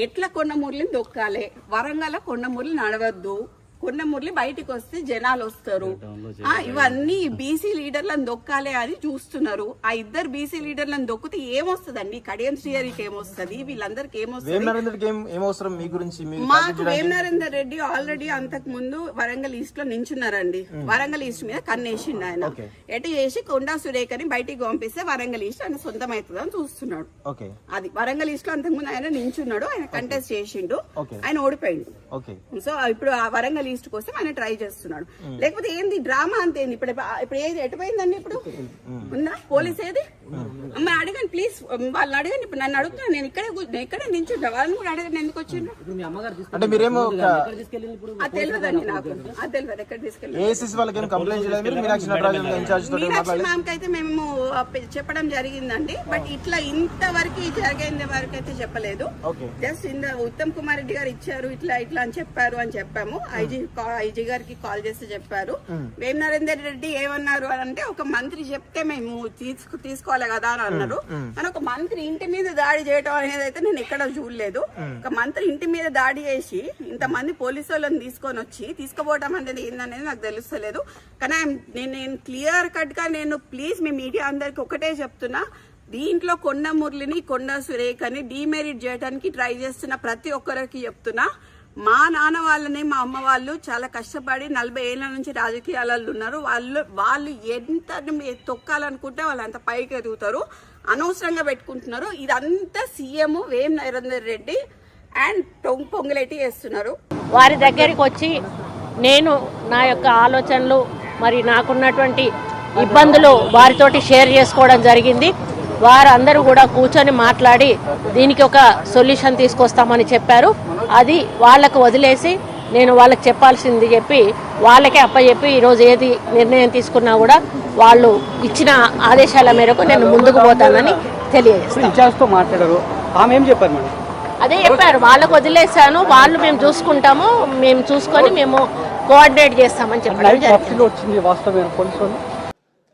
ఎట్లా కొండమూర్లిని దొక్కాలి, వరంగల్ కొండమూర్లి నడవద్దు, కొండమూర్లి బయటికి వస్తే జనాలు వస్తారు, ఇవన్నీ బీసీ లీడర్లను దొక్కాలి అని చూస్తున్నారు. ఆ ఇద్దరు బీసీ లీడర్లను దొక్కితే ఏమొస్తుందండి? కడియం శ్రీహరికి ఏమొస్తుంది, వీళ్ళందరికి ఏమొస్తుంది? మాకు వేమ నరేందర్ రెడ్డి ఆల్రెడీ అంతకు ముందు వరంగల్ ఈస్ట్ లో నించున్నారండి. వరంగల్ ఈస్ట్ మీద కన్నేసిండు ఆయన. ఎటు చేసి కొండా సురేఖని బయటికి పంపిస్తే వరంగల్ ఈస్ట్ ఆయన సొంతం అవుతుందని చూస్తున్నాడు. అది వరంగల్ ఈస్ట్ లో అంతకు ముందు ఆయన నించున్నాడు, ఆయన కంటెస్ట్ చేసిండు, ఆయన ఓడిపోయిండు. సో ఇప్పుడు ఆ వరంగల్ ఈస్ట్ కోసం ఆయన ట్రై చేస్తున్నాడు. లేకపోతే ఏంది డ్రామా అంతేంది? ఇప్పుడు ఏది ఎటుపోయిందండి? ఇప్పుడు ఉందా పోలీస్ ఏది? అమ్మ అడగండి ప్లీజ్, వాళ్ళని అడగండి. ఇప్పుడు నన్ను అడుగుతున్నా, నేను ఇక్కడే నించుంటా, వాళ్ళని కూడా అడగండి ఎందుకు వచ్చిండ్రు. అది తెలియదండి నాకు, అది తెలియదు ఎక్కడ తీసుకెళ్ళి. మీనాక్షి మ్యామ్ కి అయితే మేము చెప్పడం జరిగిందండి, బట్ ఇట్లా ఇంతవరకు జరిగేంత వరకు అయితే చెప్పలేదు. జస్ట్ ఉత్తమ్ కుమార్ రెడ్డి గారు ఇచ్చారు, ఇట్లా ఇట్లా అని చెప్పారు అని చెప్పాము. ఐజీ గారికి కాల్ చేసి చెప్పారు. వేమ నరేందర్ రెడ్డి ఏమన్నారు అని అంటే, ఒక మంత్రి చెప్తే మేము తీసుకోవాలి కదా అని అన్నారు. కానీ ఒక మంత్రి ఇంటి మీద దాడి చేయడం అనేది అయితే నేను ఎక్కడ చూడలేదు. ఒక మంత్రి ఇంటి మీద దాడి చేసి ఇంతమంది పోలీసు వాళ్ళని తీసుకొని వచ్చి తీసుకుపోవడం అనేది ఏందనేది నాకు తెలుస్తలేదు. కానీ నేను క్లియర్ కట్ గా నేను ప్లీజ్ మీ మీడియా అందరికి ఒకటే చెప్తున్నా, దీంట్లో కొండమురళిని కొండా సురేఖని డిమెరిట్ చేయడానికి ట్రై చేస్తున్న ప్రతి ఒక్కరికి చెప్తున్నా, మా నాన్న వాళ్ళని మా అమ్మ వాళ్ళు చాలా కష్టపడి 40 ఏళ్ల నుంచి రాజకీయాలలో ఉన్నారు. వాళ్ళు ఎంత తొక్కాలనుకుంటే వాళ్ళు అంత పైకి ఎదుగుతారు, అనవసరంగా పెట్టుకుంటున్నారు. ఇదంతా సీఎం వేమ నరేందర్ రెడ్డి అండ్ పొంగులేటి చేస్తున్నారు. వారి దగ్గరికి వచ్చి నేను నా యొక్క ఆలోచనలు మరి నాకున్నటువంటి ఇబ్బందులు వారితోటి షేర్ చేసుకోవడం జరిగింది. వారందరూ కూడా కూర్చొని మాట్లాడి దీనికి ఒక సొల్యూషన్ తీసుకొస్తామని చెప్పారు. అది వాళ్ళకు వదిలేసి నేను వాళ్ళకి చెప్పాల్సింది చెప్పి వాళ్ళకే అప్పచెప్పి ఈరోజు ఏది నిర్ణయం తీసుకున్నా కూడా వాళ్ళు ఇచ్చిన ఆదేశాల మేరకు నేను ముందుకు పోతానని తెలియజేస్తాను. మాట్లాడారు, ఆమె ఏం చెప్పారు మేడం? అదే చెప్పారు, వాళ్ళకు వదిలేశాను, వాళ్ళు మేము చూసుకుంటాము, మేము చూసుకొని మేము కోఆర్డినేట్ చేస్తామని చెప్పారు.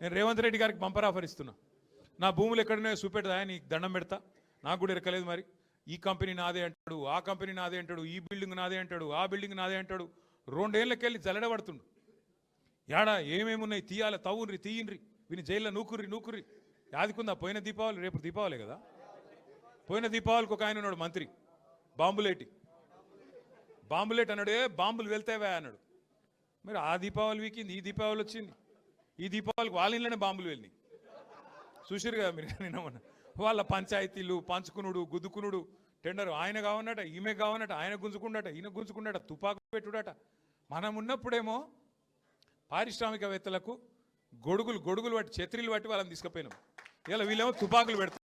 నేను రేవంత్ రెడ్డి గారికి బంపర్ ఆఫర్ ఇస్తున్నా, నా భూములు ఎక్కడనే చూపెడదా, నీకు దండం పెడతా, నాకు కూడా ఎరకలేదు. మరి ఈ కంపెనీ నాదే అంటాడు, ఆ కంపెనీ నాదే అంటాడు, ఈ బిల్డింగ్ నాదే అంటాడు, ఆ బిల్డింగ్ నాదే అంటాడు. 2 ఏళ్ళకెళ్ళి జల్లడబడుతుండు. ఏడా ఏమేమి ఉన్నాయి తీయాలి, తవ్వుండ్రి తీయండ్రి, వీని జైల్లో నూకుర్రి యాదికుందా? పోయిన దీపావళి, రేపు దీపావళి కదా, పోయిన దీపావళికి ఒక ఆయన ఉన్నాడు మంత్రి, బాంబులేటి అన్నాడు. బాంబులు వెళ్తావా అన్నాడు. మరి ఆ దీపావళి వీకింది, ఈ దీపావళి వచ్చింది, ఈ దీపావళికి వాళ్ళ ఇళ్ళనే బాంబులు వెళ్ళినాయి. చూసిరు కదా మీరు నిన్న. వాళ్ళ పంచాయతీలు పంచుకునుడు, గుద్దుకునుడు, టెండర్ ఆయన కావన్నట, ఈమె కావన్నట, ఆయన గుంజుకుండట, ఈయన గుంజుకుండట, తుపాకు పెట్టుడట. మనం ఉన్నప్పుడేమో పారిశ్రామికవేత్తలకు గొడుగులు పట్టి, ఛత్రీలు పట్టి వాళ్ళని తీసుకుపోయినాం. ఇలా వీళ్ళేమో తుపాకులు పెడతారు.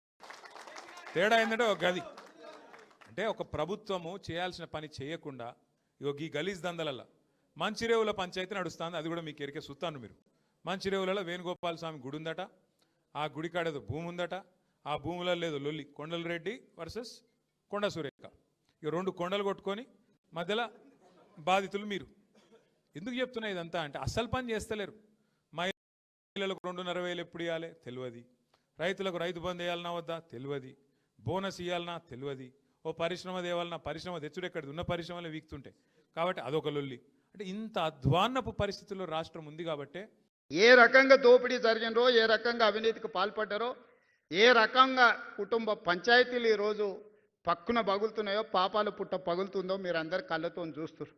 తేడా ఏంటంటే ఒక గది అంటే ఒక ప్రభుత్వము చేయాల్సిన పని చేయకుండా ఈ గలీజ్ దందలల్లో మంచిరేవుల పంచాయతీ నడుస్తుంది. అది కూడా మీకు ఎరికే సుత్తాను మీరు. మంచిరేవులలో వేణుగోపాల స్వామి గుడి ఉందట, ఆ గుడి కాడేదో భూమి ఉందట, ఆ భూములలో లేదో లొల్లి, కొండల రెడ్డి వర్సెస్ కొండ సురేఖ. ఇక 2 కొండలు కొట్టుకొని మధ్యలో బాధితులు మీరు. ఎందుకు చెప్తున్నా ఇదంతా అంటే, అస్సలు పని చేస్తలేరు. మహిళలకు 2,500,000 ఎప్పుడు ఇవ్వాలి తెలియదు, రైతులకు రైతు బంధు వేయాలన్నా వద్దా తెలియదు, బోనస్ ఇవ్వాలన్నా తెలియదు, ఓ పరిశ్రమ తేవాలన్నా పరిశ్రమ తెచ్చుడు ఎక్కడిది, ఉన్న పరిశ్రమలు వీక్తుంటాయి. కాబట్టి అదొక లొల్లి. అంటే ఇంత అధ్వాన్నపు పరిస్థితుల్లో రాష్ట్రం ఉంది. కాబట్టి ఏ రకంగా దోపిడీ జరిగినరో, ఏ రకంగా అవినీతికి పాల్పడ్డారో, ఏ రకంగా కుటుంబ పంచాయతీలు ఈరోజు పక్కున పగులుతున్నాయో, పాపాల పుట్ట పగులుతుందో మీరు అందరు కళ్ళతో చూస్తారు.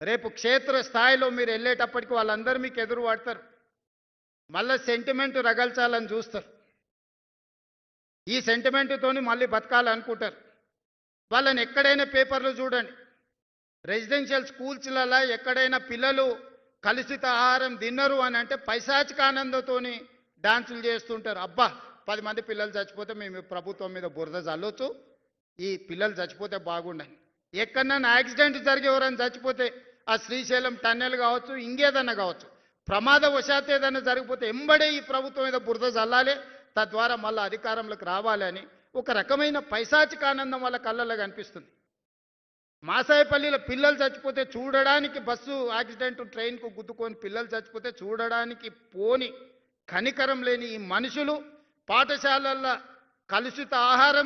రేపు క్షేత్ర స్థాయిలో మీరు వెళ్ళేటప్పటికి వాళ్ళందరూ మీకు ఎదురు పడతారు, మళ్ళీ సెంటిమెంట్ రగల్చాలని చూస్తారు. ఈ సెంటిమెంట్తోని మళ్ళీ బతకాలనుకుంటారు. వాళ్ళని ఎక్కడైనా పేపర్లు చూడండి, రెసిడెన్షియల్ స్కూల్స్లలో ఎక్కడైనా పిల్లలు కలుషిత ఆహారం తిన్నరు అని అంటే పైశాచిక ఆనందంతోని డాన్సులు చేస్తుంటారు. అబ్బా 10 మంది పిల్లలు చచ్చిపోతే మేము ప్రభుత్వం మీద బురద చల్లొచ్చు, ఈ పిల్లలు చచ్చిపోతే బాగుండని. ఎక్కడన్నా యాక్సిడెంట్ జరిగి ఎవరైనా చచ్చిపోతే, ఆ శ్రీశైలం టన్నెల్ కావచ్చు, ఇంకేదన్నా కావచ్చు, ప్రమాదవశాత్తు ఏదైనా జరిగిపోతే ఎంబడే ఈ ప్రభుత్వం మీద బురద చల్లాలి, తద్వారా మళ్ళీ అధికారంలోకి రావాలి అని ఒక రకమైన పైశాచిక ఆనందం వాళ్ళ కళ్ళల్లో కనిపిస్తుంది. మాసాయిపల్లిలో పిల్లలు చచ్చిపోతే చూడడానికి, బస్సు యాక్సిడెంట్ ట్రైన్కు గుద్దుకొని పిల్లలు చచ్చిపోతే చూడడానికి పోని కనికరం లేని ఈ మనుషులు పాఠశాలల్లో కలుషిత ఆహారం